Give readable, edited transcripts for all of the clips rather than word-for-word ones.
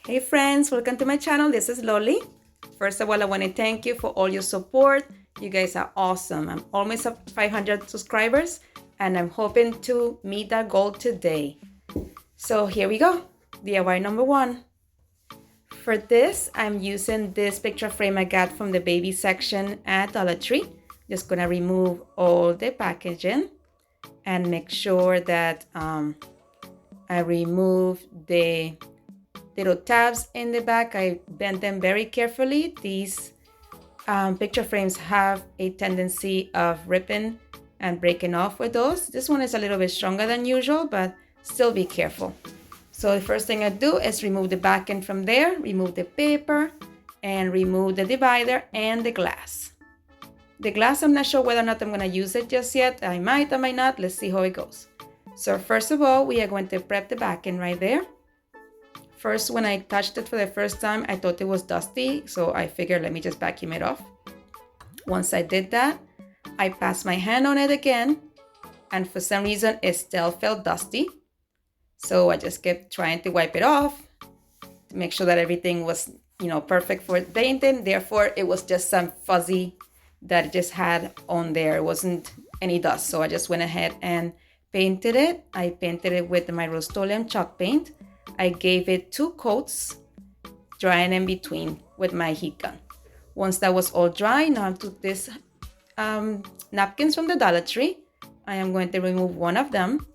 Hey friends, welcome to my channel. This is Loli. First of all, I want to thank you for all your support. You guys are awesome. I'm almost at 500 subscribers and I'm hoping to meet that goal today. So here we go. DIY number one. For this, I'm using this picture frame I got from the baby section at DollarTree. Just gonna remove all the packaging and make sure that I remove the little tabs in the back. I bent them very carefully. These picture frames have a tendency of ripping and breaking off with those. This one is a little bit stronger than usual, but still be careful. So the first thing I do is remove the back end from there, remove the paper, and remove the divider and the glass. The glass, I'm not sure whether or not I'm going to use it just yet. I might not. Let's see how it goes. So first of all, we are going to prep the back end right there. First, when I touched it for the first time, I thought it was dusty, so I figured let me just vacuum it off. Once I did that, I passed my hand on it again, and for some reason, it still felt dusty. So I just kept trying to wipe it off to make sure that everything was, perfect for painting. Therefore, it was just some fuzzy that it just had on there. It wasn't any dust, so I just went ahead and painted it. I painted it with my Rust-Oleum chalk paint. I gave it 2 coats, drying in between with my heat gun. Once that was all dry, now I took this napkins from the DollarTree. I am going to remove one of them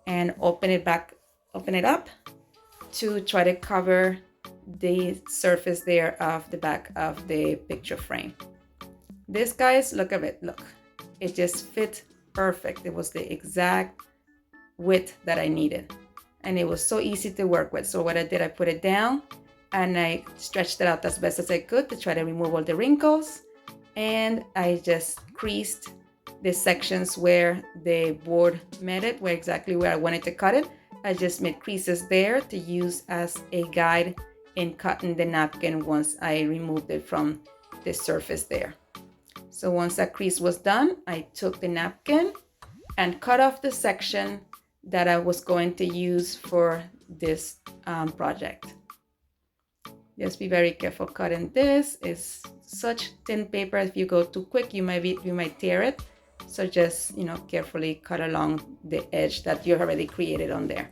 and open it up to try to cover the surface there of the back of the picture frame. This, guys, look at it. Look, it just fit perfect. It was the exact width that I needed. And it was so easy to work with. So what I did, I put it down and I stretched it out as best as I could to try to remove all the wrinkles. And I just creased the sections where the board met it, exactly where I wanted to cut it. I just made creases there to use as a guide in cutting the napkin once I removed it from the surface there. So once that crease was done, I took the napkin and cut off the section that I was going to use for this project. Just be very careful cutting this. It's such thin paper. If you go too quick, you might tear it. So just carefully cut along the edge that you already created on there.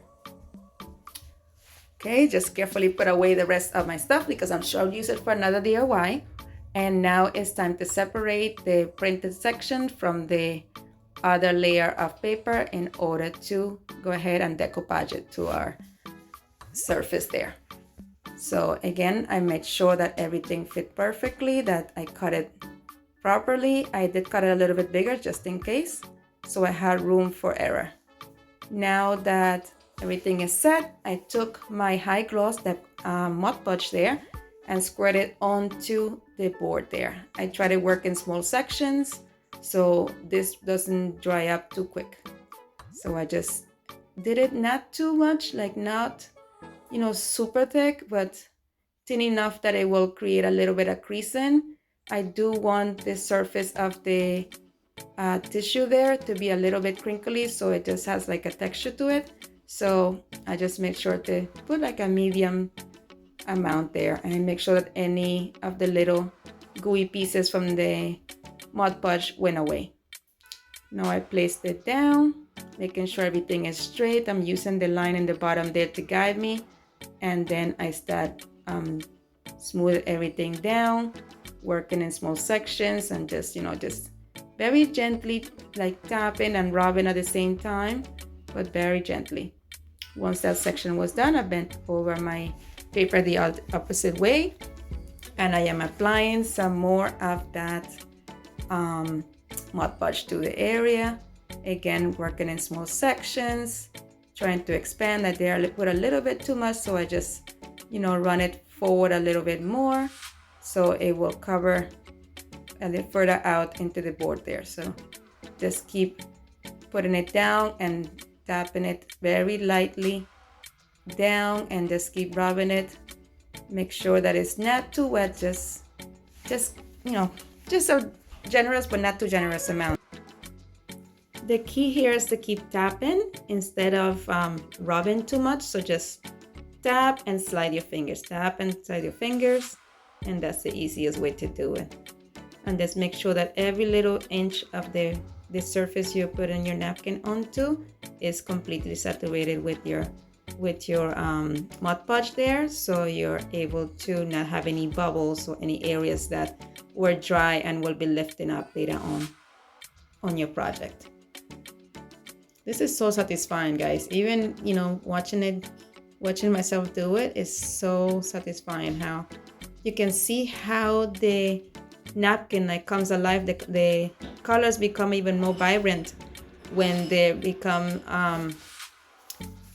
Okay, just carefully put away the rest of my stuff because I'm sure I'll use it for another DIY. And now it's time to separate the printed section from the other layer of paper in order to go ahead and decoupage it to our surface there. So again, I made sure that everything fit perfectly, that I cut it properly. I did cut it a little bit bigger just in case, so I had room for error. Now that everything is set, I took my high gloss, that Mod Podge there, and squirted it onto the board there. I try to work in small sections so this doesn't dry up too quick. So I just did it not too much, like not, super thick, but thin enough that it will create a little bit of creasing. I do want the surface of the tissue there to be a little bit crinkly, so it just has like a texture to it. So I just make sure to put like a medium amount there and make sure that any of the little gooey pieces from the Mod Podge went away. Now I placed it down, making sure everything is straight. I'm using the line in the bottom there to guide me, and then I start smooth everything down, working in small sections and just very gently, like tapping and rubbing at the same time, but very gently. Once that section was done, I bent over my paper the opposite way, and I am applying some more of that Mod Podge to the area. Again, working in small sections, trying to expand. I put a little bit too much, so I just run it forward a little bit more so it will cover a little further out into the board there. So just keep putting it down and tapping it very lightly down and just keep rubbing it. Make sure that it's not too wet, just a generous but not too generous amount. The key here is to keep tapping instead of rubbing too much. So just tap and slide your fingers, tap and slide your fingers, and that's the easiest way to do it. And just make sure that every little inch of the surface you're putting your napkin onto is completely saturated with your Mod Podge there, so you're able to not have any bubbles or any areas that were dry and will be lifting up later on your project. This is so satisfying, guys. Even, you know, watching myself do it is so satisfying. How you can see how the napkin like comes alive. The colors become even more vibrant when they become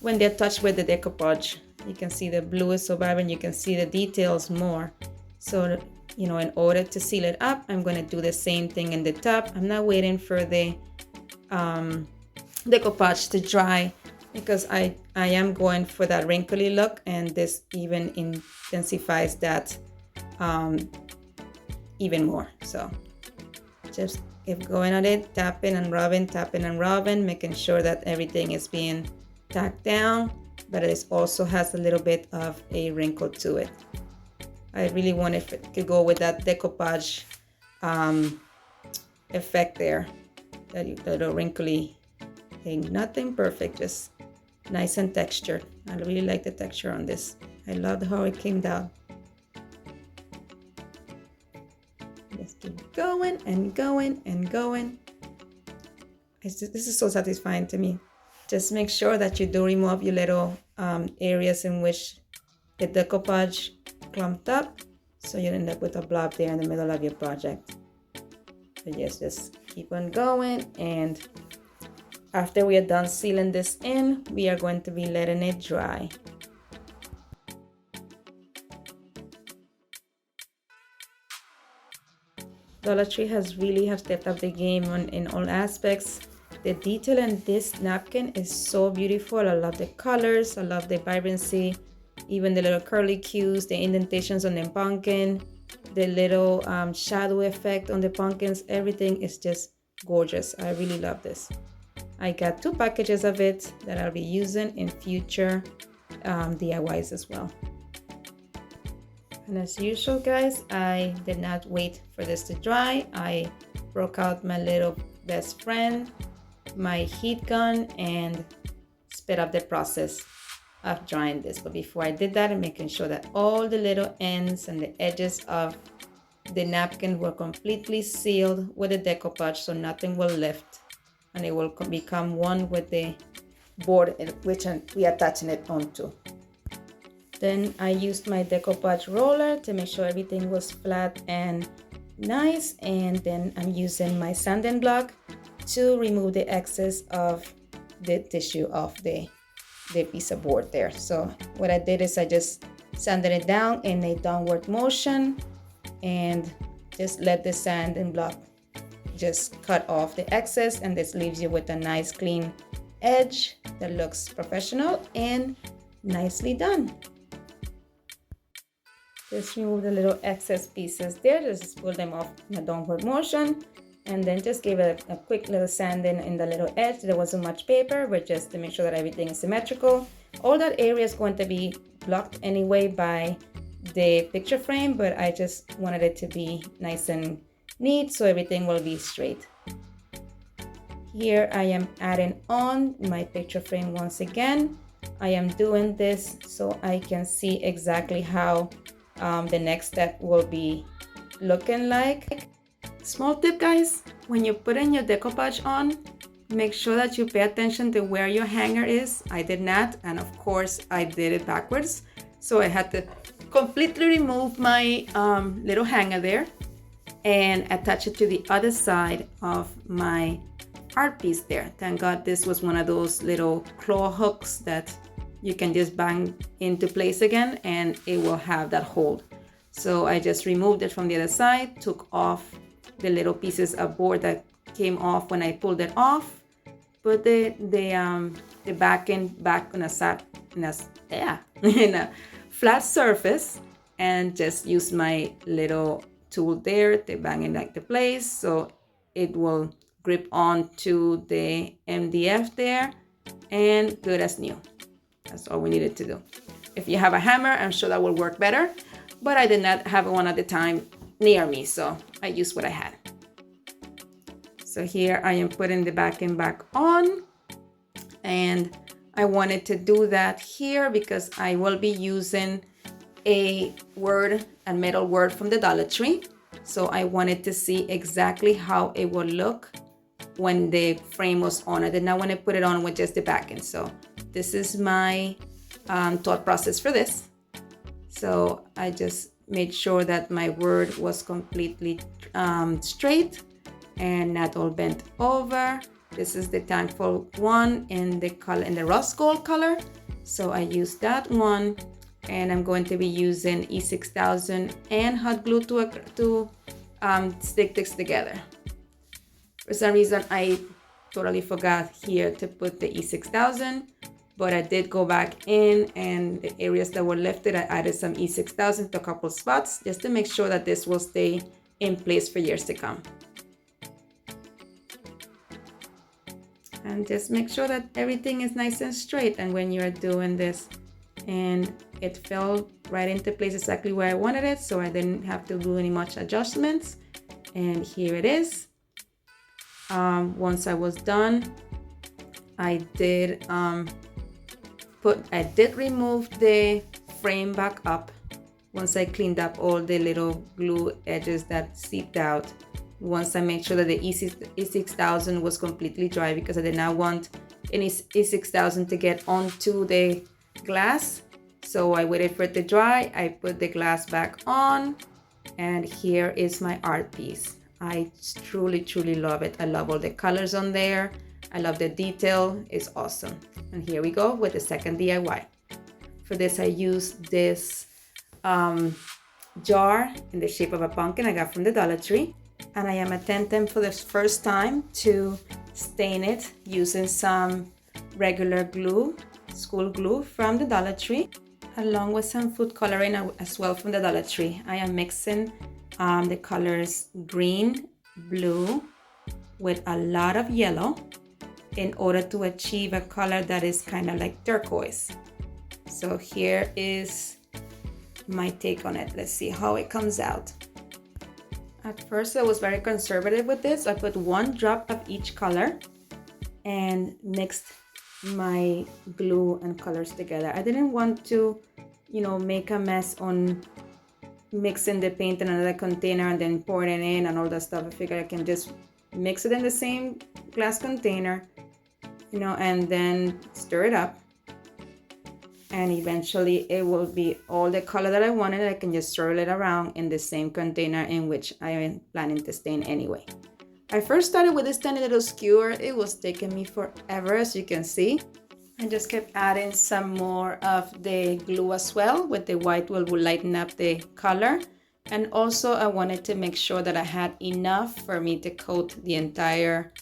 when they're touched with the decoupage. You can see the blue is so vibrant. You can see the details more. So, you know, in order to seal it up, I'm going to do the same thing in the top. I'm not waiting for the decoupage to dry because I am going for that wrinkly look, and this even intensifies that even more. So just keep going at it, tapping and rubbing, making sure that everything is being tacked down, but it also has a little bit of a wrinkle to it. I really wanted to go with that decoupage effect there, that little wrinkly thing. Nothing perfect, just nice and textured. I really like the texture on this. I loved how it came down. Just keep going and going and going. This is so satisfying to me. Just make sure that you do remove your little areas in which the decoupage clumped up, so you end up with a blob there in the middle of your project. So yes, just keep on going, and after we are done sealing this in, we are going to be letting it dry. DollarTree has really stepped up the game in all aspects. The detail in this napkin is so beautiful. I love the colors, I love the vibrancy, even the little curly cues, the indentations on the pumpkin, the little shadow effect on the pumpkins. Everything is just gorgeous. I really love this. I got 2 packages of it that I'll be using in future DIYs as well. And as usual, guys, I did not wait for this to dry. I broke out my little best friend, my heat gun, and sped up the process of drying this. But before I did that, I'm making sure that all the little ends and the edges of the napkin were completely sealed with the decoupage, so nothing will lift, and it will become one with the board in which we are attaching it onto. Then I used my decoupage roller to make sure everything was flat and nice, and then I'm using my sanding block to remove the excess of the tissue of the piece of board there. So what I did is I just sanded it down in a downward motion and just let the sanding block just cut off the excess, and this leaves you with a nice clean edge that looks professional and nicely done. Just remove the little excess pieces there, just pull them off in a downward motion, and then just give it a quick little sanding in the little edge. There wasn't much paper, but just to make sure that everything is symmetrical. All that area is going to be blocked anyway by the picture frame, but I just wanted it to be nice and neat so everything will be straight. Here I am adding on my picture frame once again. I am doing this so I can see exactly how the next step will be looking like. Small tip, guys, when you're putting your decoupage on, make sure that you pay attention to where your hanger is. I did not, and of course I did it backwards, so I had to completely remove my little hanger there and attach it to the other side of my art piece there. Thank God this was one of those little claw hooks that you can just bang into place again and it will have that hold. So I just removed it from the other side, took off the little pieces of board that came off when I pulled it off, put the back end back on in a flat surface, and just use my little tool there to bang it back to place so it will grip onto the MDF there, and good as new. That's all we needed to do. If you have a hammer, I'm sure that will work better, but I did not have one at the time near me, so I used what I had. So here I am putting the backing back on, and I wanted to do that here because I will be using a metal word from the Dollar Tree. So I wanted to see exactly how it would look when the frame was on. I did not want to put it on with just the backing. So this is my thought process for this. So I just made sure that my word was completely straight and not all bent over. This is the thankful one in the color, in the rust gold color. So I used that one, and I'm going to be using E6000 and hot glue to stick this together. For some reason, I totally forgot here to put the E6000, but I did go back in, and the areas that were lifted, I added some E6000 to a couple spots just to make sure that this will stay in place for years to come. And just make sure that everything is nice and straight. And when you're doing this, and it fell right into place exactly where I wanted it, so I didn't have to do any much adjustments. And here it is. Once I was done, I did remove the frame back up once I cleaned up all the little glue edges that seeped out. Once I made sure that the E6000 was completely dry, because I did not want any E6000 to get onto the glass. So I waited for it to dry. I put the glass back on, and here is my art piece. I truly, truly love it. I love all the colors on there. I love the detail. It's awesome. And here we go with the second DIY. For this, I used this jar in the shape of a pumpkin I got from the Dollar Tree. And I am attempting for the first time to stain it using some regular glue, school glue from the Dollar Tree, along with some food coloring as well from the Dollar Tree. I am mixing the colors green, blue with a lot of yellow in order to achieve a color that is kind of like turquoise. So here is my take on it. Let's see how it comes out. At first, I was very conservative with this. I put 1 drop of each color and mixed my glue and colors together. I didn't want to, make a mess on mixing the paint in another container and then pouring it in and all that stuff. I figured I can just mix it in the same glass container, and then stir it up. And eventually it will be all the color that I wanted. I can just swirl it around in the same container in which I am planning to stain anyway. I first started with this tiny little skewer. It was taking me forever, as you can see. I just kept adding some more of the glue as well, with the white will lighten up the color. And also I wanted to make sure that I had enough for me to coat the entire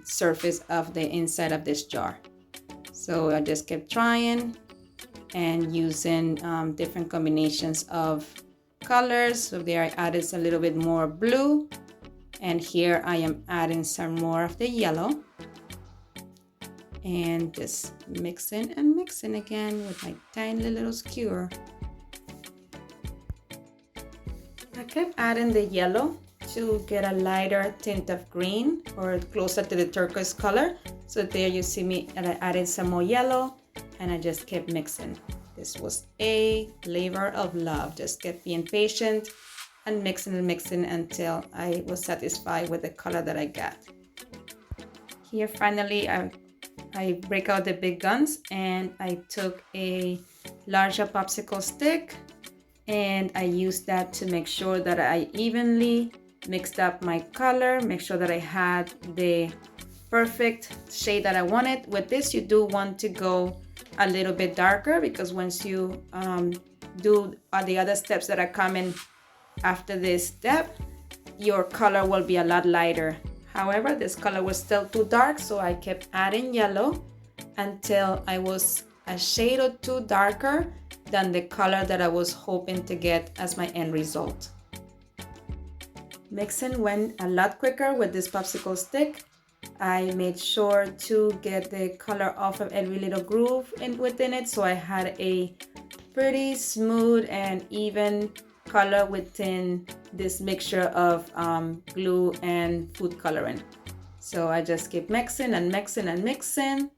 surface of the inside of this jar. So I just kept trying and using different combinations of colors. So there I added a little bit more blue, and here I am adding some more of the yellow, and just mixing and mixing again with my tiny little skewer. I kept adding the yellow to get a lighter tint of green, or closer to the turquoise color. So there you see me, and I added some more yellow, and I just kept mixing. This was a labor of love. Just kept being patient and mixing until I was satisfied with the color that I got. Here finally I break out the big guns, and I took a larger popsicle stick, and I used that to make sure that I evenly mixed up my color, make sure that I had the perfect shade that I wanted. With this, you do want to go a little bit darker, because once you do all the other steps that are coming after this step, your color will be a lot lighter. However, this color was still too dark, so I kept adding yellow until I was a shade or two darker than the color that I was hoping to get as my end result. Mixing went a lot quicker with this popsicle stick. I made sure to get the color off of every little groove within it, so I had a pretty smooth and even color within this mixture of glue and food coloring. So I just keep mixing and mixing and mixing,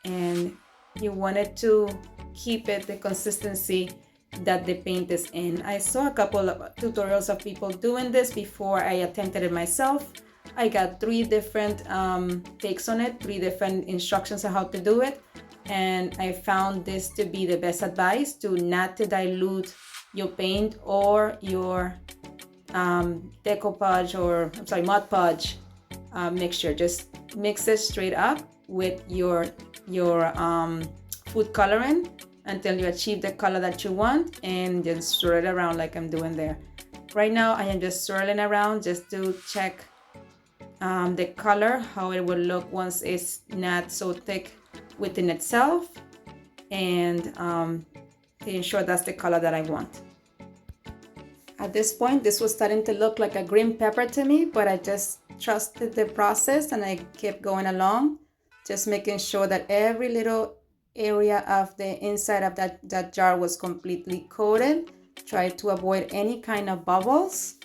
and you wanted to keep it the consistency that the paint is in. I saw a couple of tutorials of people doing this before I attempted it myself. I got 3 different takes on it, 3 different instructions on how to do it, and I found this to be the best advice, to not to dilute your paint or your decoupage, or I'm sorry, Mod Podge mixture. Just mix it straight up with your food coloring until you achieve the color that you want, and just swirl it around like I'm doing there. Right now I am just swirling around just to check the color, how it will look once it's not so thick within itself, and to ensure that's the color that I want. At this point, this was starting to look like a green pepper to me, but I just trusted the process and I kept going along, just making sure that every little area of the inside of that jar was completely coated. Try to avoid any kind of bubbles,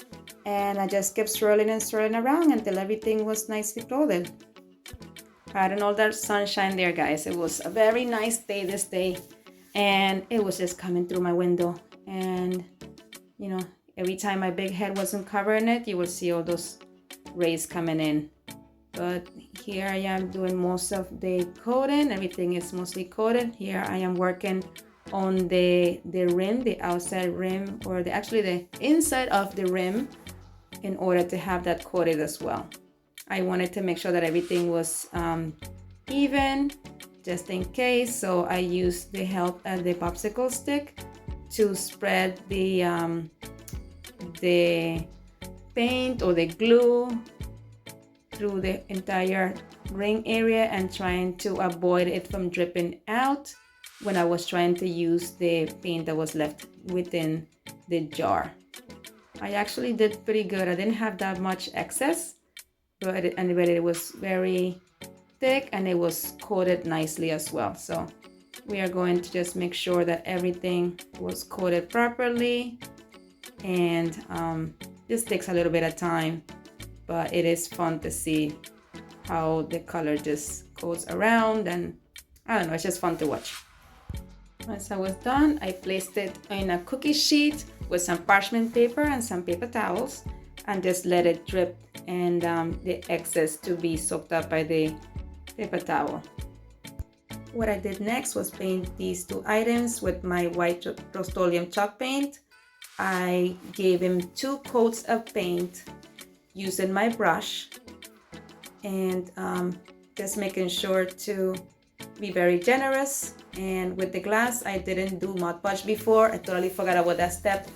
and I just kept swirling and swirling around until everything was nicely coated. I don't know that sunshine there, guys. It was a very nice day this day, and it was just coming through my window, and you know, every time my big head wasn't covering it, you will see all those rays coming in. But here I am doing most of the coating. Everything is mostly coated. Here I am working on the rim, the outside rim, or actually the inside of the rim, in order to have that coated as well. I wanted to make sure that everything was even, just in case. So I used the help of the popsicle stick to spread the paint or the glue through the entire ring area, and trying to avoid it from dripping out when I was trying to use the paint that was left within the jar. I actually did pretty good. I didn't have that much excess, but it was very thick and it was coated nicely as well. So we are going to just make sure that everything was coated properly, and this takes a little bit of time, but it is fun to see how the color just goes around, and I don't know, it's just fun to watch. Once I was done, I placed it in a cookie sheet with some parchment paper and some paper towels, and just let it drip, and the excess to be soaked up by the paper towel. What I did next was paint these 2 items with my white Rust-Oleum chalk paint. I gave him 2 coats of paint using my brush, and just making sure to be very generous. And with the glass, I didn't do Mod Podge before. I totally forgot about that step,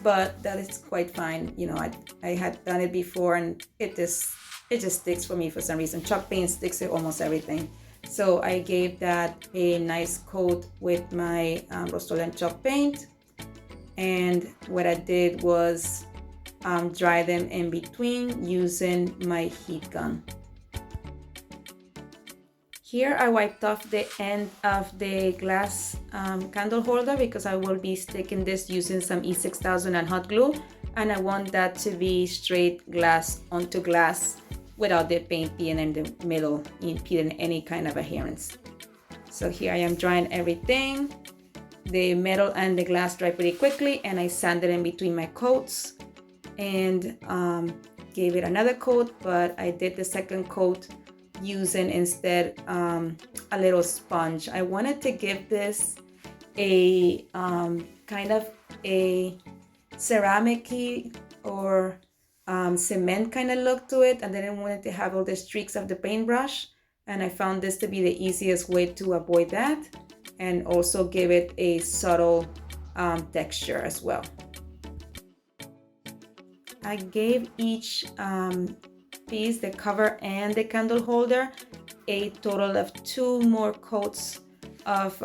but that is quite fine. You know, I had done it before, and it just sticks for me for some reason. Chalk paint sticks to almost everything. So I gave that a nice coat with my Rust-Oleum chalk paint, and what I did was dry them in between using my heat gun. Here I wiped off the end of the glass candle holder, because I will be sticking this using some E6000 and hot glue, and I want that to be straight glass onto glass without the paint being in the middle, impeding any kind of adherence. So here I am drying everything. The metal and the glass dry pretty quickly, and I sanded in between my coats and gave it another coat, but I did the second coat using instead a little sponge. I wanted to give this a kind of a ceramic-y or cement kind of look to it, and then I wanted to have all the streaks of the paintbrush, and I found this to be the easiest way to avoid that, and also give it a subtle texture as well. I gave each piece, the cover and the candle holder, a total of 2 more coats of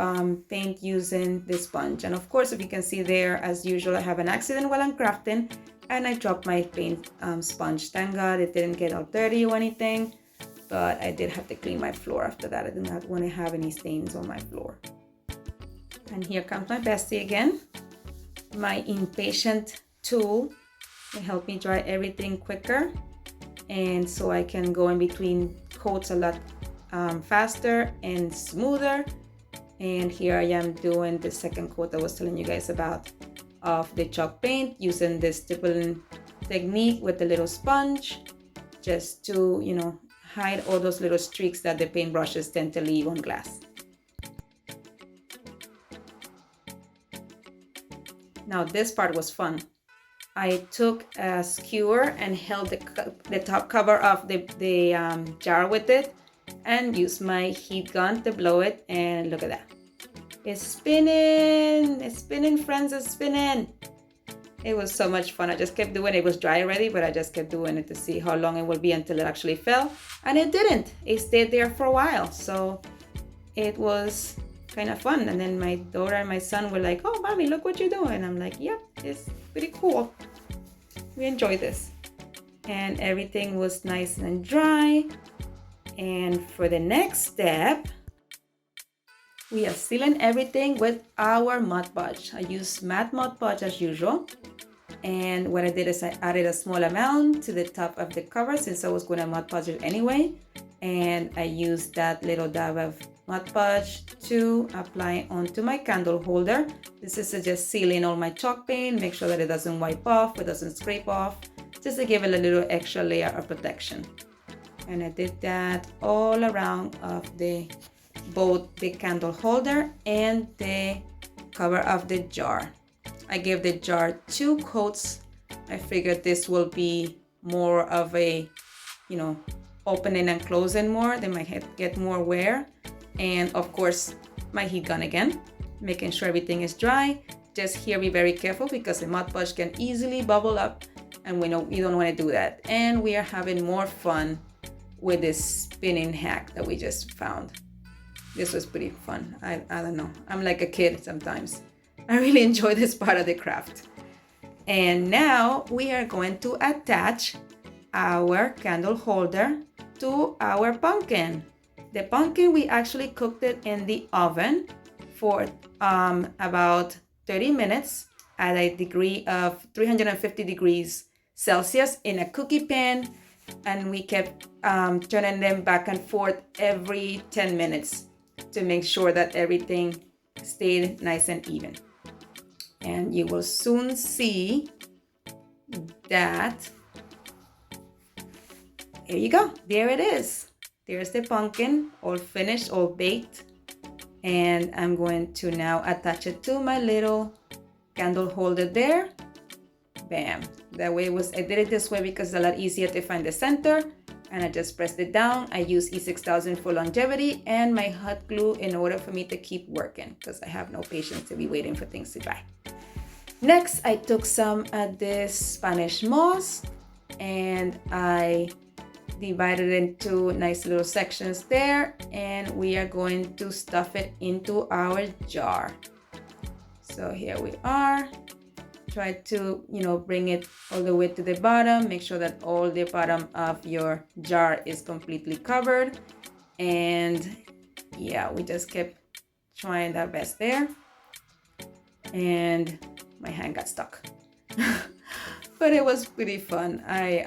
paint using the sponge. And of course, if you can see there, as usual, I have an accident while I'm crafting, and I dropped my paint sponge. Thank God it didn't get all dirty or anything. but I did have to clean my floor after that. I did not want to have any stains on my floor. And here comes my bestie again, my impatient tool to help me dry everything quicker, and so I can go in between coats a lot faster and smoother. And here I am doing the second coat I was telling you guys about of the chalk paint, using this stippling technique with the little sponge, just to, you know, hide all those little streaks that the paintbrushes tend to leave on glass. Now this part was fun. I took a skewer and held the top cover of the jar with it, and used my heat gun to blow it, and look at that. It's spinning! It's spinning, friends, it's spinning! It was so much fun. I just kept doing it. It was dry already, but I just kept doing it to see how long it would be until it actually fell. And it didn't. It stayed there for a while. So it was kind of fun. And then my daughter and my son were like, "Oh, mommy, look what you're doing." I'm like, "Yep, it's pretty cool. We enjoyed this." And everything was nice and dry. And for the next step, we are sealing everything with our Mod Podge. I use matte Mod Podge as usual. And what I did is I added a small amount to the top of the cover, since I was going to Mod Podge it anyway. And I used that little dab of Mod Podge to apply onto my candle holder. This is just sealing all my chalk paint, make sure that it doesn't wipe off, it doesn't scrape off, just to give it a little extra layer of protection. And I did that all around of both the candle holder and the cover of the jar. I gave the jar 2 coats. I figured this will be more of a, you know, opening and closing more. They might get more wear. And of course, my heat gun again, making sure everything is dry. Just here, be very careful because the Mod Podge can easily bubble up, and we know you don't want to do that. And we are having more fun with this spinning hack that we just found. This was pretty fun. I don't know. I'm like a kid sometimes. I really enjoy this part of the craft. And now we are going to attach our candle holder to our pumpkin. The pumpkin, we actually cooked it in the oven for about 30 minutes at a degree of 350 degrees Celsius in a cookie pan. And we kept turning them back and forth every 10 minutes to make sure that everything stayed nice and even. And you will soon see that. Here you go. There it is. There's the pumpkin, all finished, all baked. And I'm going to now attach it to my little candle holder there. Bam. That way I did it this way because it's a lot easier to find the center. And I just pressed it down. I use E6000 for longevity and my hot glue in order for me to keep working, because I have no patience to be waiting for things to dry. Next, I took some of this Spanish moss and I divided it into nice little sections there, and we are going to stuff it into our jar. So here we are. Try to, bring it all the way to the bottom. Make sure that all the bottom of your jar is completely covered. And yeah, we just kept trying our best there. And my hand got stuck. But it was pretty fun. I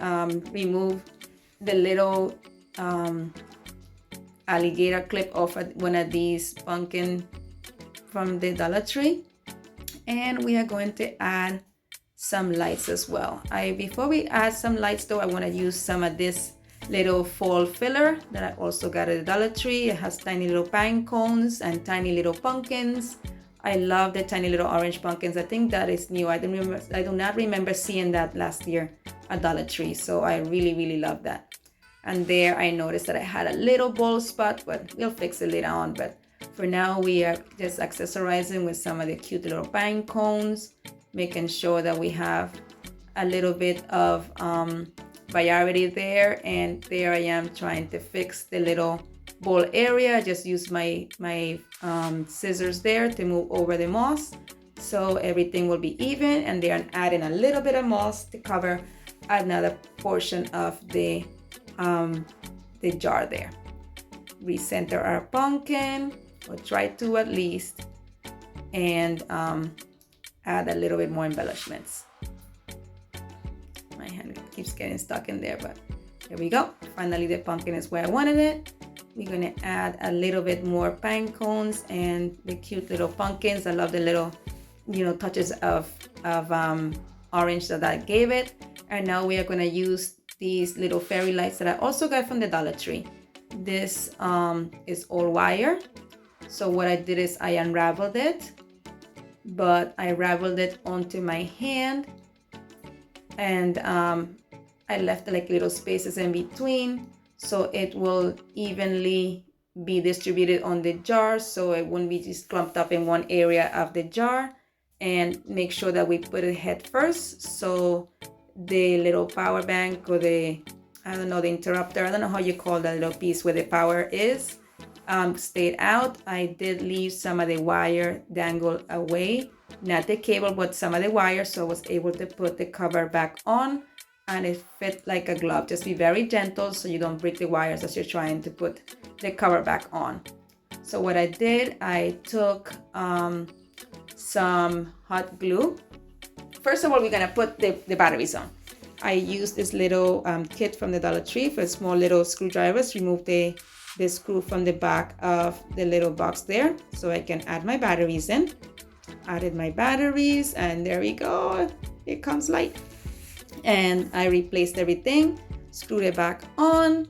removed the little alligator clip off one of these pumpkin from the DollarTree. And we are going to add some lights as well. Before we add some lights though, I want to use some of this little fall filler that I also got at the DollarTree. It has tiny little pine cones and tiny little pumpkins. I love the tiny little orange pumpkins. I think that is new. I do not remember seeing that last year at DollarTree. So I really, really love that. And there I noticed that I had a little bald spot, but we'll fix it later on. But for now, we are just accessorizing with some of the cute little pine cones, making sure that we have a little bit of variety there. And there I am trying to fix the little bowl area. I just use my scissors there to move over the moss, so everything will be even. And then adding a little bit of moss to cover another portion of the the jar there. Recenter our pumpkin, or try to at least, and add a little bit more embellishments. My hand keeps getting stuck in there, but there we go. Finally, the pumpkin is where I wanted it. We're gonna add a little bit more pine cones and the cute little pumpkins. I love the little, touches of orange that gave it. And now we are gonna use these little fairy lights that I also got from the Dollar Tree. This is all wire. So what I did is I unraveled it, but I raveled it onto my hand, and I left like little spaces in between so it will evenly be distributed on the jar, so it wouldn't be just clumped up in one area of the jar. And make sure that we put it head first, so the little power bank, or the interrupter, I don't know how you call that little piece where the power is, stayed out. I did leave some of the wire dangle away, not the cable, but some of the wire, so I was able to put the cover back on, and it fit like a glove. Just be very gentle so you don't break the wires as you're trying to put the cover back on. So what I did, I took some hot glue. First of all, we're gonna put the batteries on. I used this little kit from the Dollar Tree for small little screwdrivers. Remove the screw from the back of the little box there, so I can add my batteries in. Added my batteries, and there we go. It comes light. And I replaced everything, screwed it back on,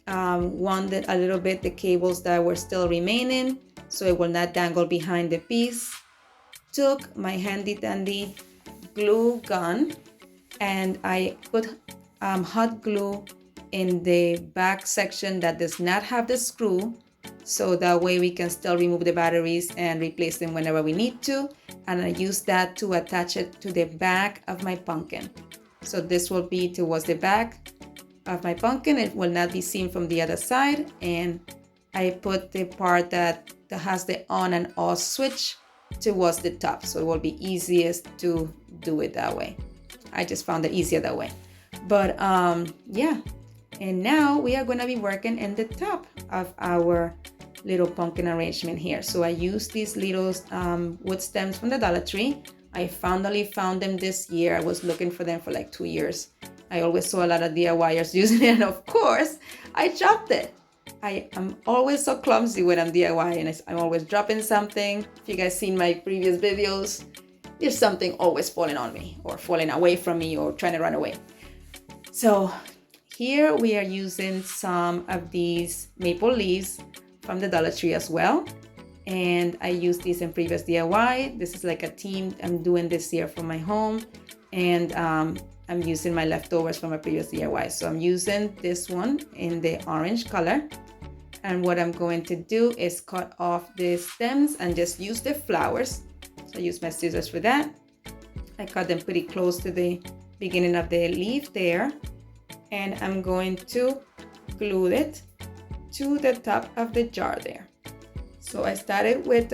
wounded a little bit the cables that were still remaining so it will not dangle behind the piece. Took my handy dandy glue gun, and I put hot glue in the back section that does not have the screw, so that way we can still remove the batteries and replace them whenever we need to. And I use that to attach it to the back of my pumpkin. So this will be towards the back of my pumpkin. It will not be seen from the other side. And I put the part that has the on and off switch towards the top, so it will be easiest to do it that way. I just found it easier that way. But yeah, and now we are going to be working in the top of our little pumpkin arrangement here. So I used these little wood stems from the Dollar Tree. I finally found them this year. I was looking for them for like 2 years. I always saw a lot of DIYers using it, and of course I dropped it. I am always so clumsy when I'm DIYing, and I'm always dropping something. If you guys seen my previous videos, there's something always falling on me, or falling away from me, or trying to run away. So here we are using some of these maple leaves from the Dollar Tree as well. And I used these in previous DIY. This is like a theme I'm doing this year for my home. And I'm using my leftovers from a previous DIY. So I'm using this one in the orange color. And what I'm going to do is cut off the stems and just use the flowers. So I use my scissors for that. I cut them pretty close to the beginning of the leaf there. And I'm going to glue it to the top of the jar there. So I started with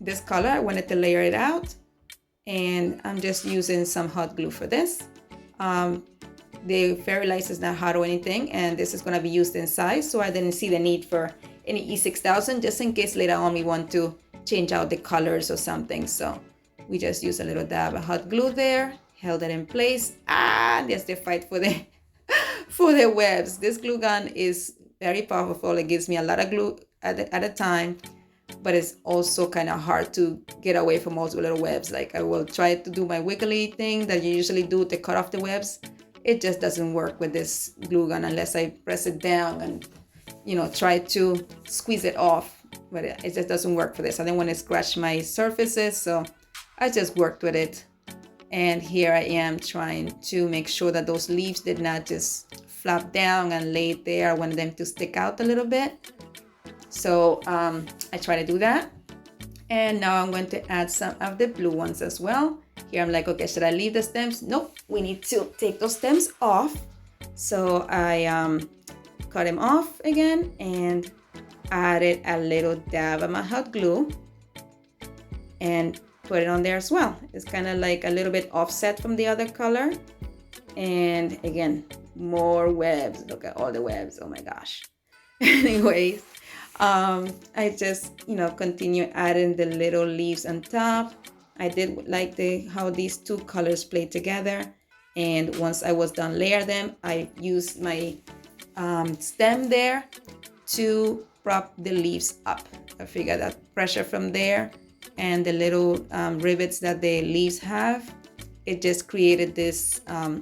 this color. I wanted to layer it out, and I'm just using some hot glue for this. The fairy lights is not hot or anything, and this is going to be used inside, so I didn't see the need for any E6000, just in case later on we want to change out the colors or something. So we just use a little dab of hot glue there, held it in place. There's the fight for the for the webs. This glue gun is very powerful. It gives me a lot of glue at a time, but it's also kind of hard to get away from all the little webs. Like, I will try to do my wiggly thing that you usually do to cut off the webs. It just doesn't work with this glue gun unless I press it down and, try to squeeze it off. But it just doesn't work for this. I didn't want to scratch my surfaces, so I just worked with it. And here I am trying to make sure that those leaves did not just flop down and lay there. I wanted them to stick out a little bit. So I try to do that. And now I'm going to add some of the blue ones as well. Here I'm like, okay, should I leave the stems? Nope, we need to take those stems off. So I cut them off again and added a little dab of my hot glue and put it on there as well. It's kind of like a little bit offset from the other color. And again, more webs. Look at all the webs. Oh my gosh. Anyways, I just, continue adding the little leaves on top. I did like how these two colors play together. And once I was done layer them, I used my stem there to prop the leaves up. I figured that pressure from there and the little rivets that the leaves have, it just created this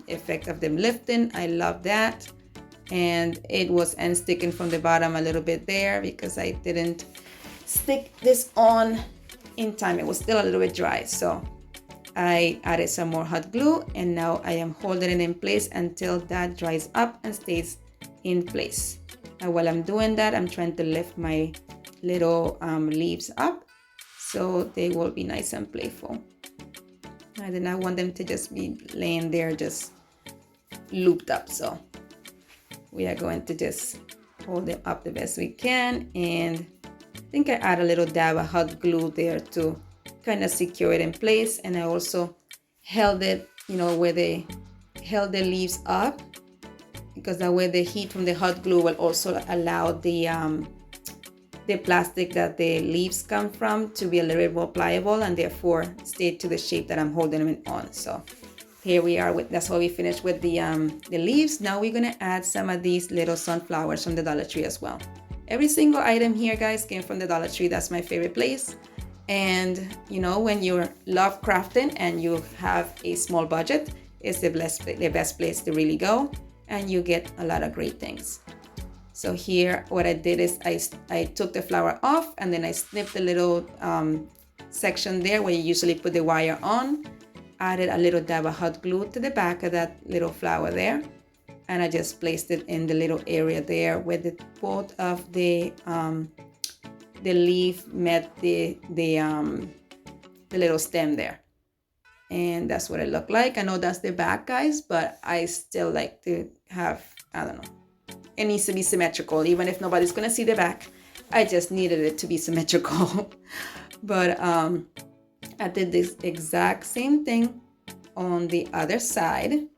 effect of them lifting. I love that. And it was end sticking from the bottom a little bit there because I didn't stick this on in time. It was still a little bit dry. So I added some more hot glue and now I am holding it in place until that dries up and stays in place. And while I'm doing that, I'm trying to lift my little leaves up so they will be nice and playful. I did not want them to just be laying there just looped up. So we are going to just hold them up the best we can. And I think I add a little dab of hot glue there to kind of secure it in place. And I also held it, where they held the leaves up, because that way the heat from the hot glue will also allow the plastic that the leaves come from to be a little bit more pliable and therefore stay to the shape that I'm holding them on. So here we are that's how we finished with the leaves. Now we're gonna add some of these little sunflowers from the Dollar Tree as well. Every single item here, guys, came from the Dollar Tree. That's my favorite place. And when you love crafting and you have a small budget, it's the best place to really go, and you get a lot of great things. So here, what I did is I took the flower off and then I snipped the little section there where you usually put the wire on, added a little dab of hot glue to the back of that little flower there, and I just placed it in the little area there where both of the leaf met the little stem there. And that's what it looked like. I know that's the back, guys, but I still like to have, I don't know, it needs to be symmetrical. Even if nobody's gonna see the back, I just needed it to be symmetrical. But I did this exact same thing on the other side,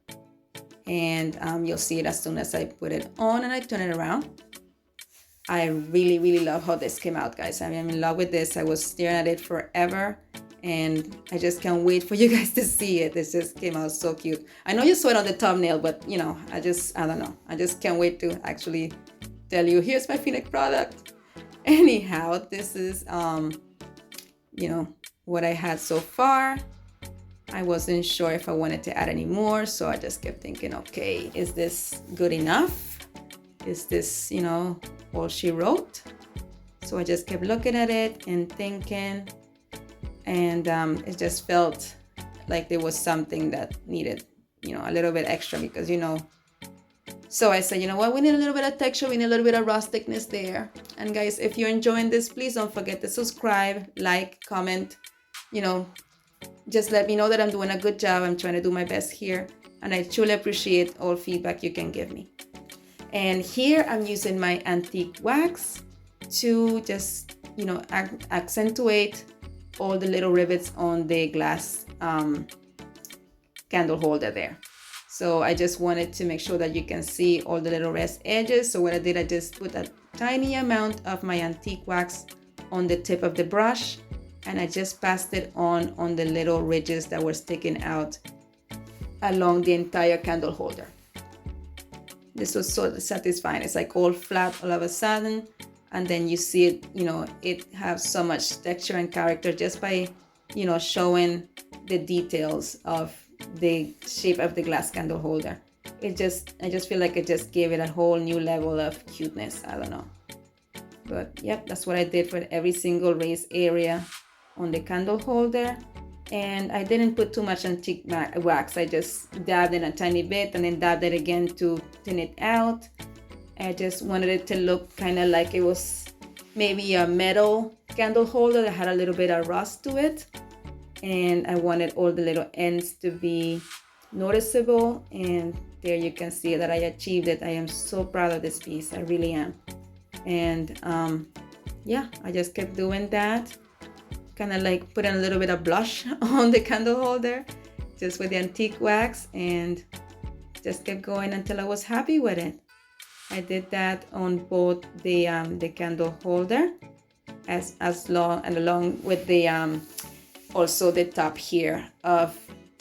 and you'll see it as soon as I put it on and I turn it around. I really, really love how this came out, guys. I'm in love with this. I was staring at it forever, and I just can't wait for you guys to see it. This just came out so cute. I know you saw it on the thumbnail, but I don't know. I just can't wait to actually tell you, here's my finished product. Anyhow, this is, what I had so far. I wasn't sure if I wanted to add any more, so I just kept thinking, okay, is this good enough? Is this, all she wrote? So I just kept looking at it and thinking, and it just felt like there was something that needed, a little bit extra because, So I said, you know what, we need a little bit of texture, we need a little bit of rusticness there. And guys, if you're enjoying this, please don't forget to subscribe, like, comment, just let me know that I'm doing a good job. I'm trying to do my best here, and I truly appreciate all feedback you can give me. And here I'm using my antique wax to just, accentuate all the little rivets on the glass candle holder there. So I just wanted to make sure that you can see all the little rest edges. So what I did, I just put a tiny amount of my antique wax on the tip of the brush, and I just passed it on the little ridges that were sticking out along the entire candle holder. This was so satisfying. It's like all flat all of a sudden, and then you see it, it has so much texture and character just by, showing the details of the shape of the glass candle holder. I just feel like it just gave it a whole new level of cuteness. I don't know. But yep, that's what I did for every single raised area on the candle holder. And I didn't put too much antique wax. I just dabbed in a tiny bit and then dabbed it again to thin it out. I just wanted it to look kind of like it was maybe a metal candle holder that had a little bit of rust to it. And I wanted all the little ends to be noticeable. And there you can see that I achieved it. I am so proud of this piece. I really am. And yeah, I just kept doing that. Kind of like putting a little bit of blush on the candle holder just with the antique wax, and just kept going until I was happy with it. I did that on both the candle holder as long and along with the also the top here of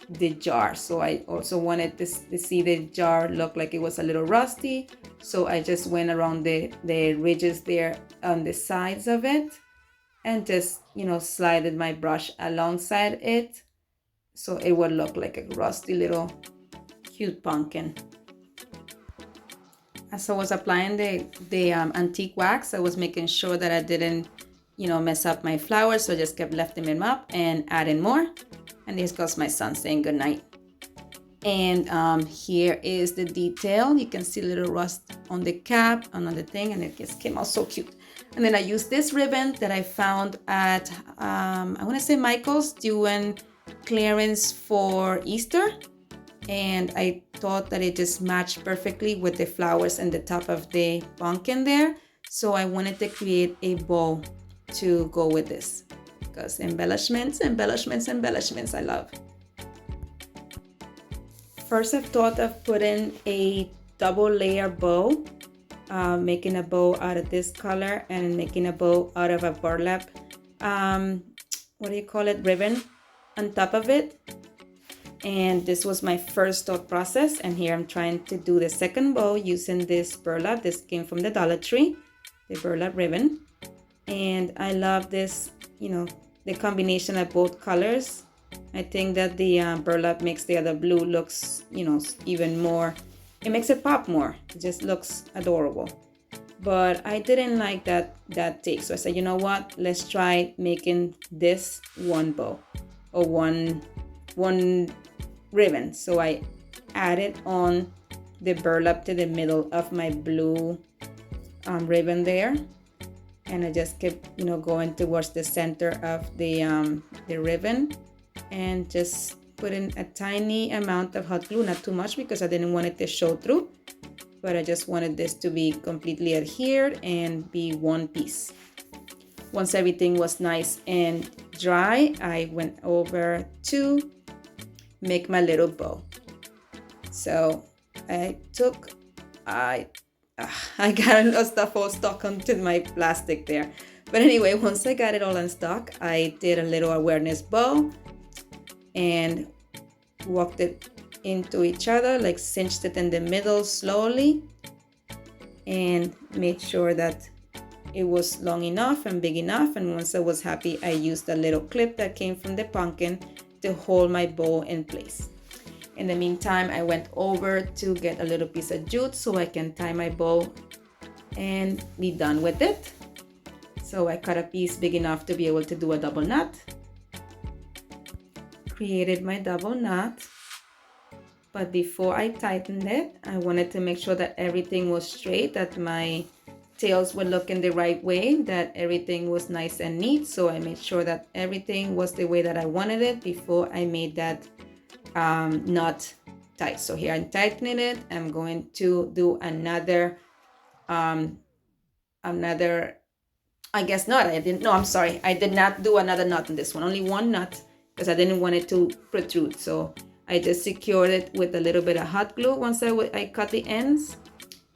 the jar. So I also wanted to see the jar look like it was a little rusty. So I just went around the ridges there on the sides of it and just, you know, slided my brush alongside it so it would look like a rusty little cute pumpkin. As I was applying the antique wax, I was making sure that I didn't, you know, mess up my flowers. So I just kept lifting them up and adding more. And this goes my son saying goodnight. And here is the detail. You can see a little rust on the cap and on the thing, and it just came out so cute. And then I used this ribbon that I found at, I want to say Michael's, doing clearance for Easter. And I thought that it just matched perfectly with the flowers and the top of the pumpkin there. So I wanted to create a bow to go with this, because embellishments, embellishments, embellishments, I love. First, I've thought of putting a double layer bow, making a bow out of this color and making a bow out of a burlap, what do you call it, ribbon on top of it. And this was my first thought process. And here I'm trying to do the second bow using this burlap. This came from the DollarTree, the burlap ribbon. And I love this, you know, the combination of both colors. I think that the burlap makes the other blue looks, you know, even more, it makes it pop more. It just looks adorable. But I didn't like that take. So I said, you know what, let's try making this one bow or one ribbon. So I added on the burlap to the middle of my blue ribbon there. And I just kept, you know, going towards the center of the ribbon and just put in a tiny amount of hot glue, not too much because I didn't want it to show through, but I just wanted this to be completely adhered and be one piece. Once everything was nice and dry, I went over to make my little bow. So I got a lot of stuff all stuck onto my plastic there. But anyway, once I got it all unstuck, I did a little awareness bow and walked it into each other, like cinched it in the middle slowly and made sure that it was long enough and big enough. And once I was happy, I used a little clip that came from the pumpkin to hold my bow in place. In the meantime, I went over to get a little piece of jute so I can tie my bow and be done with it. So I cut a piece big enough to be able to do a double knot. Created my double knot. But before I tightened it, I wanted to make sure that everything was straight, that my tails were looking the right way, that everything was nice and neat. So I made sure that everything was the way that I wanted it before I made that knot tight. So here I'm tightening it. I'm going to do another I guess not. I did not do another knot in this one. Only one knot because I didn't want it to protrude. So I just secured it with a little bit of hot glue once I cut the ends.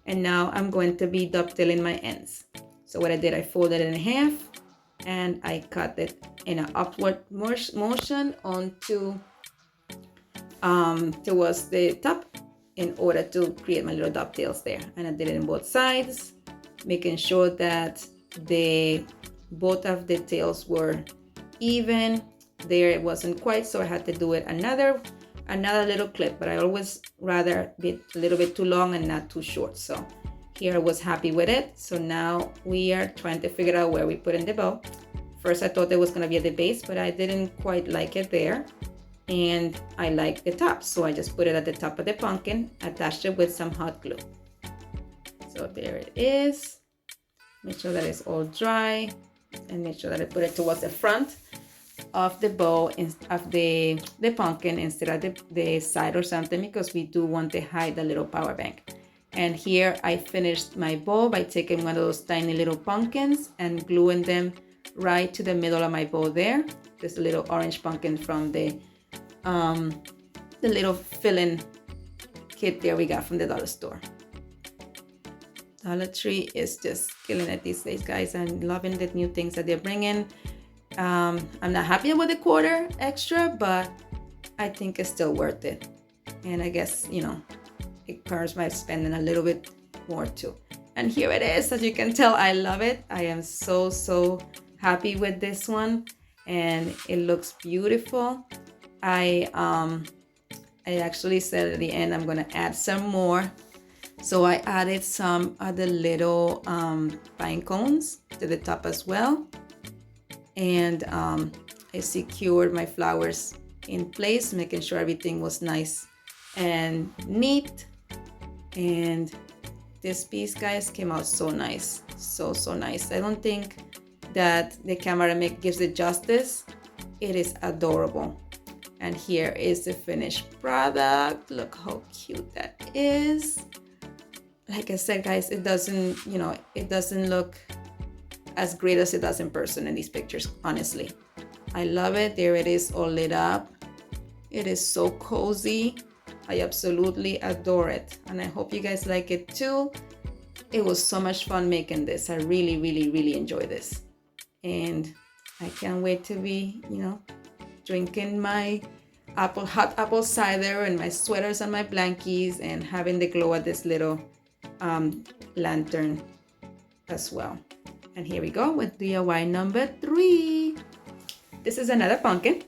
And now I'm going to be dovetailing my ends. So what I did, I folded it in half and I cut it in an upward motion onto towards the top in order to create my little dovetails there. And I did it in both sides, making sure that both of the tails were even. There it wasn't quite, so I had to do it another little clip, but I always rather be a little bit too long and not too short. So here I was happy with it. So now we are trying to figure out where we put in the bow. First I thought it was going to be at the base, but I didn't quite like it there. And I like the top, so I just put it at the top of the pumpkin, attached it with some hot glue. So there it is. Make sure that it's all dry and make sure that I put it towards the front of the bow of the pumpkin instead of the side or something, because we do want to hide the little power bank. And here I finished my bow by taking one of those tiny little pumpkins and gluing them right to the middle of my bow there. Just a little orange pumpkin from the little fill-in kit there we got from the dollar store. DollarTree is just killing it these days, guys. I'm loving the new things that they're bringing. I'm not happy about the quarter extra, but I think it's still worth it. And I guess, you know, it covers my spending a little bit more too. And here it is. As you can tell, I love it. I am so happy with this one, and it looks beautiful. I actually said at the end I'm gonna add some more. So I added some of the little pine cones to the top as well. And I secured my flowers in place, making sure everything was nice and neat. And this piece, guys, came out so nice. So nice. I don't think that the camera gives it justice. It is adorable. And here is the finished product. Look how cute that is. Like I said, guys, it doesn't, you know, it doesn't look as great as it does in person in these pictures, honestly. I love it. There it is, all lit up. It is so cozy. I absolutely adore it. And I hope you guys like it too. It was so much fun making this. I really enjoy this. And I can't wait to be, you know, drinking my hot apple cider and my sweaters and my blankies and having the glow of this little lantern as well. And here we go with DIY number 3. This is another pumpkin.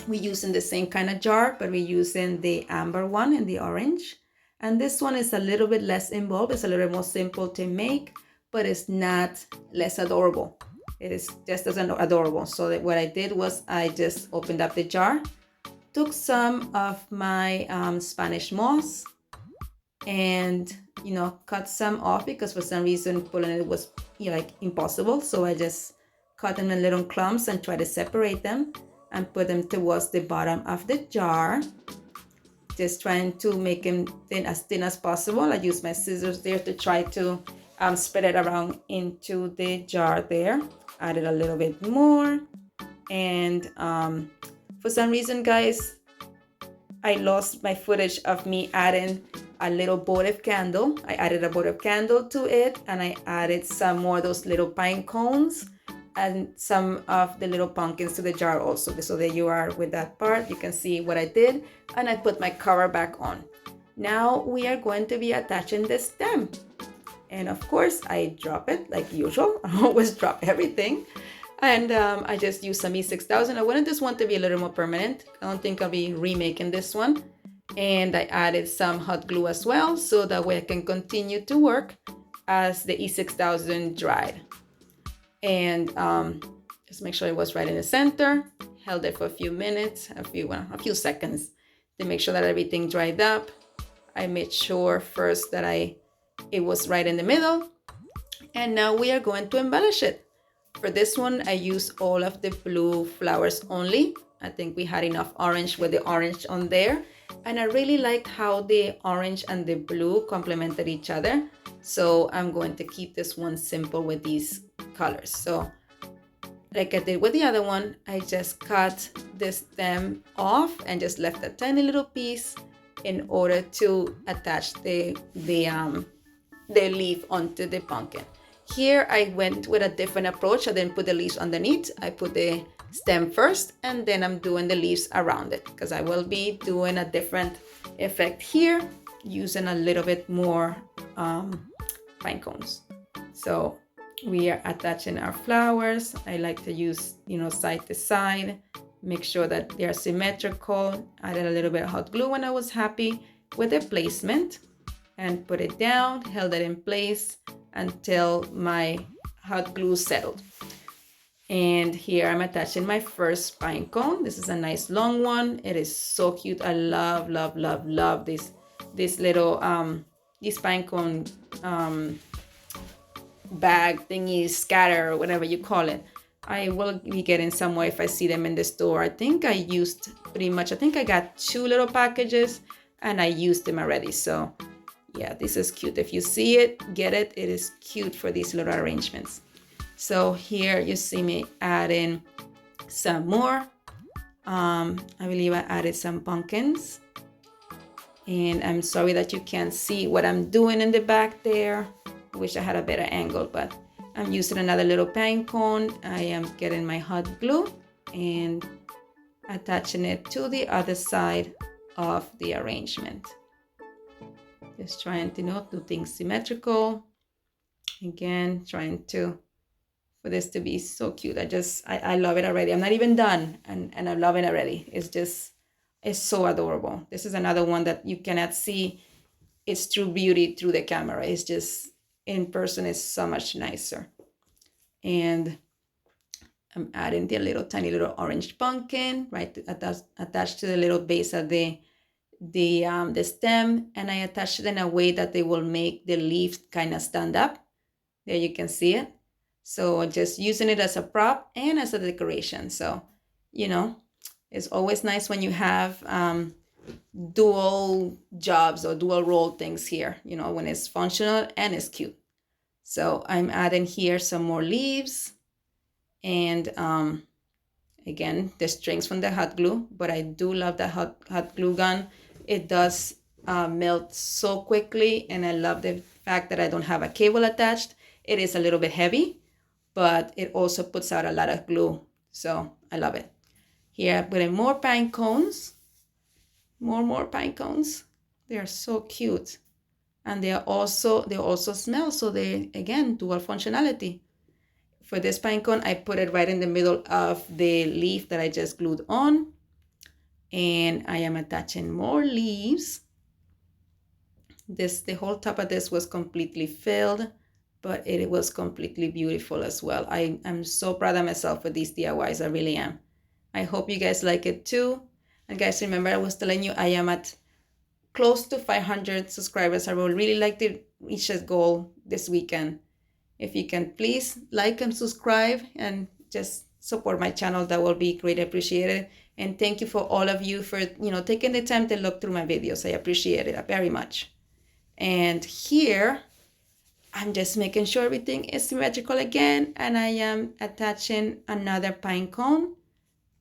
We're using the same kind of jar, but we're using the amber one and the orange. And this one is a little bit less involved. It's a little bit more simple to make, but it's not less adorable. It is just as adorable. So that what I did was I just opened up the jar, took some of my Spanish moss, and, you know, cut some off because for some reason pulling it was, you know, like impossible. So I just cut them in little clumps and try to separate them and put them towards the bottom of the jar. Just trying to make them as thin as possible. I use my scissors there to try to spread it around into the jar there. Added a little bit more. And for some reason, guys, I lost my footage of me adding a little votive candle. I added a votive candle to it, and I added some more of those little pine cones and some of the little pumpkins to the jar also. So there you are with that part. You can see what I did, and I put my cover back on. Now we are going to be attaching the stem. And of course, I drop it like usual. I always drop everything. And I just use some E6000. I wanted this one to be a little more permanent. I don't think I'll be remaking this one. And I added some hot glue as well, so that way I can continue to work as the E6000 dried. And just make sure it was right in the center. Held it for a few minutes, a few seconds to make sure that everything dried up. I made sure first that it was right in the middle. And now we are going to embellish it. For this one, I used all of the blue flowers only. I think we had enough orange with the orange on there. And I really liked how the orange and the blue complemented each other. So I'm going to keep this one simple with these colors. So like I did with the other one, I just cut the stem off and just left a tiny little piece in order to attach the leaf onto the pumpkin. Here I went with a different approach. I didn't put the leaves underneath. I put the stem first, and then I'm doing the leaves around it because I will be doing a different effect here using a little bit more pine cones. So we are attaching our flowers. I like to use, you know, side to side, make sure that they are symmetrical. Added a little bit of hot glue when I was happy with the placement, and put it down, held it in place until my hot glue settled. And here I'm attaching my first pine cone. This is a nice long one. It is so cute. I love this little these pine cone bag thingy, scatter, or whatever you call it. I will be getting somewhere if I see them in the store. I think I used pretty much, I think I got 2 little packages and I used them already. So yeah, this is cute. If you see it, get it. It is cute for these little arrangements. So here you see me adding some more. I believe I added some pumpkins. And I'm sorry that you can't see what I'm doing in the back there wish I had a better angle, but I'm using another little pine cone. I am getting my hot glue and attaching it to the other side of the arrangement. Just trying to, do things symmetrical. Again, trying to, for this to be so cute. I love it already. I'm not even done, and I love it already. It's so adorable. This is another one that you cannot see its true beauty through the camera. It's just, in person, it's so much nicer. And I'm adding the tiny little orange pumpkin right attached to the little base of the stem, and I attached it in a way that they will make the leaves kind of stand up. There you can see it. So just using it as a prop and as a decoration. So, it's always nice when you have dual jobs or dual role things here, when it's functional and it's cute. So I'm adding here some more leaves, and again, the strings from the hot glue, but I do love the hot glue gun. It does melt so quickly, and I love the fact that I don't have a cable attached. It is a little bit heavy, but it also puts out a lot of glue, so I love it. Here I'm putting more pine cones, more pine cones. They are so cute, and they also smell, so they, again, dual functionality. For this pine cone, I put it right in the middle of the leaf that I just glued on, and I am attaching more leaves. The whole top of this was completely filled, but it was completely beautiful as well. I am so proud of myself for these DIYs. I really am. I hope you guys like it too. And guys, remember, I was telling you I am at close to 500 subscribers. I would really like to reach that goal this weekend. If you can please like and subscribe and just support my channel, that will be greatly appreciated. And thank you for all of you for taking the time to look through my videos. I appreciate it very much. And here I'm just making sure everything is symmetrical again, and I am attaching another pine cone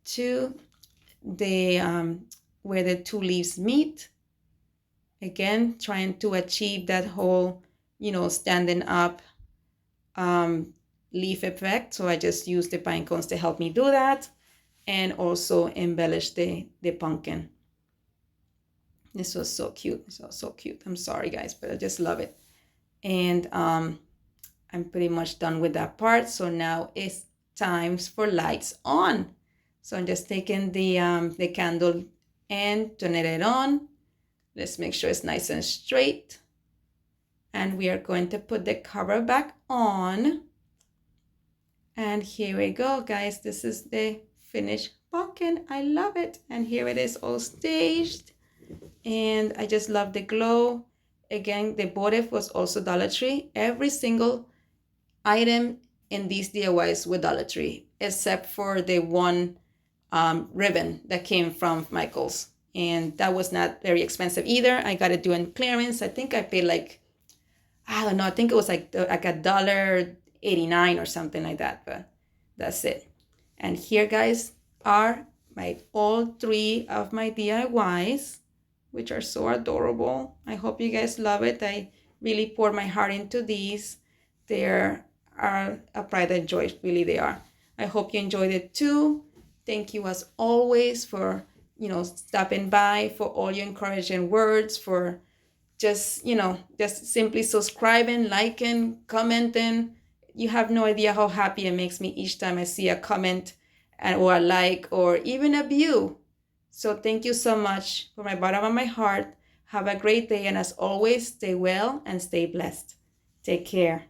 to the where the two leaves meet. Again, trying to achieve that whole standing up leaf effect. So I just use the pine cones to help me do that, and also embellish the pumpkin. This was so cute. So cute. I'm sorry guys, but I just love it. And I'm pretty much done with that part. So now it's time for lights on. So I'm just taking the candle and turning it on. Let's make sure it's nice and straight. And we are going to put the cover back on. And here we go, guys. This is the finished pumpkin. I love it. And here it is all staged. And I just love the glow. Again, the motif was also DollarTree. Every single item in these DIYs with DollarTree, except for the one ribbon that came from Michael's. And that was not very expensive either. I got it doing clearance. I think I paid like, I don't know, I think it was like $1.89 or something like that, but that's it. And here, guys, are all three of my DIYs, which are so adorable. I hope you guys love it. I really poured my heart into these. They are a pride and joy, really they are. I hope you enjoyed it too. Thank you as always for stopping by, for all your encouraging words, for just simply subscribing, liking, commenting. You have no idea how happy it makes me each time I see a comment or a like or even a view. So thank you so much from my bottom of my heart. Have a great day, and as always, stay well and stay blessed. Take care.